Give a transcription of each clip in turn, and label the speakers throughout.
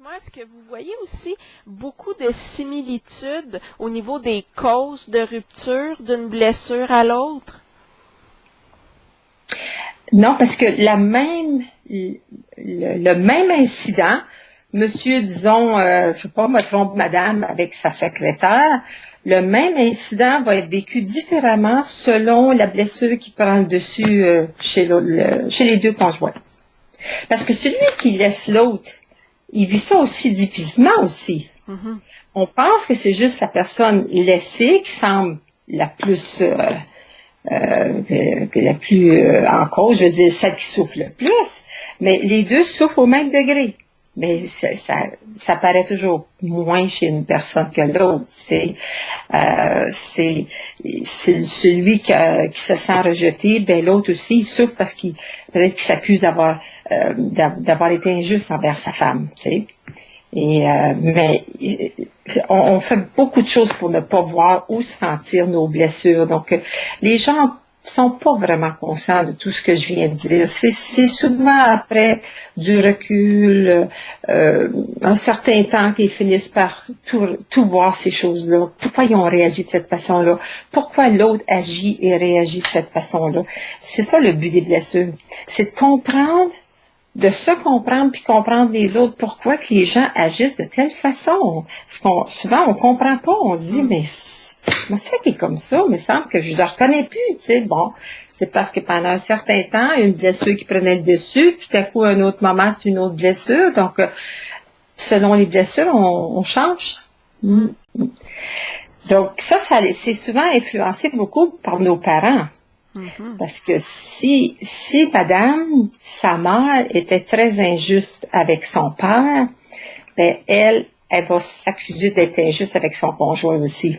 Speaker 1: dites-moi, est-ce que vous voyez aussi beaucoup de similitudes au niveau des causes de rupture d'une blessure à l'autre?
Speaker 2: Non, parce que le même incident, monsieur, disons, je sais pas, me trompe madame avec sa secrétaire, le même incident va être vécu différemment selon la blessure qui prend le dessus chez les deux conjoints. Parce que celui qui laisse l'autre, il vit ça aussi difficilement aussi.
Speaker 1: Mm-hmm.
Speaker 2: On pense que c'est juste la personne laissée qui semble la plus en cause, je veux dire celle qui souffre le plus, mais les deux souffrent au même degré. Mais ça paraît toujours moins chez une personne que l'autre. C'est celui qui se sent rejeté, ben l'autre aussi il souffre parce qu'il peut-être qu'il s'accuse d'avoir été injuste envers sa femme, tu sais. Mais on fait beaucoup de choses pour ne pas voir ou sentir nos blessures. Donc, les gens sont pas vraiment conscients de tout ce que je viens de dire. C'est souvent après du recul, un certain temps qu'ils finissent par tout voir ces choses-là. Pourquoi ils ont réagi de cette façon-là? Pourquoi l'autre agit et réagit de cette façon-là? C'est ça le but des blessures. C'est de se comprendre puis comprendre les autres. Pourquoi que les gens agissent de telle façon? Souvent, on comprend pas. On se dit, mais c'est ça qui est comme ça, mais il semble que je ne le reconnais plus, tu sais. Bon, c'est parce que pendant un certain temps, il y a une blessure qui prenait le dessus, puis tout à coup, un autre moment, c'est une autre blessure. Donc, selon les blessures, on change. Donc, ça c'est souvent influencé beaucoup par nos parents. Mm-hmm. Parce que si madame, sa mère était très injuste avec son père, ben elle va s'accuser d'être injuste avec son conjoint aussi.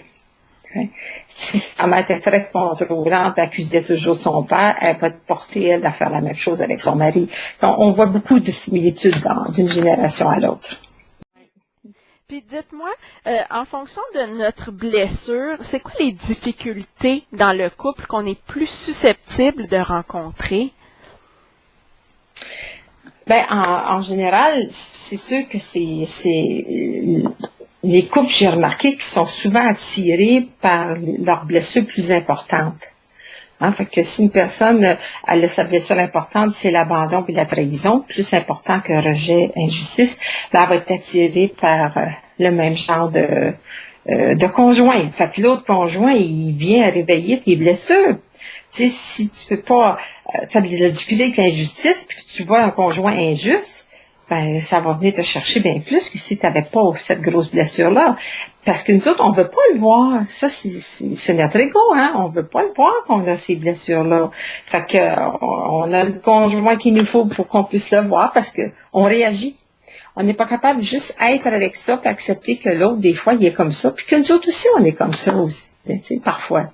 Speaker 2: Si sa mère était très contrôlante, accusait toujours son père, elle va être portée, elle, à faire la même chose avec son mari. Donc, on voit beaucoup de similitudes d'une génération à l'autre.
Speaker 1: Puis dites-moi, en fonction de notre blessure, c'est quoi les difficultés dans le couple qu'on est plus susceptible de rencontrer?
Speaker 2: Ben, en général, c'est sûr que les couples, j'ai remarqué, qui sont souvent attirés par leurs blessures plus importantes. Hein, fait que si une personne a sa blessure importante, c'est l'abandon et la trahison, plus important que rejet, injustice, ben, elle va être attirée par le même genre de conjoint. Fait que l'autre conjoint, il vient à réveiller tes blessures. Tu sais, si tu peux pas, tu as de la difficulté avec l'injustice, puis que tu vois un conjoint injuste, ben, ça va venir te chercher bien plus que si tu n'avais pas cette grosse blessure-là. Parce que nous autres, on veut pas le voir. Ça, c'est notre ego, hein. On veut pas le voir qu'on a ces blessures-là. Fait que, on a le conjoint qu'il nous faut pour qu'on puisse le voir parce que on réagit. On n'est pas capable de juste être avec ça et accepter que l'autre, des fois, il est comme ça. Puis que nous autres aussi, on est comme ça aussi, tu sais, parfois.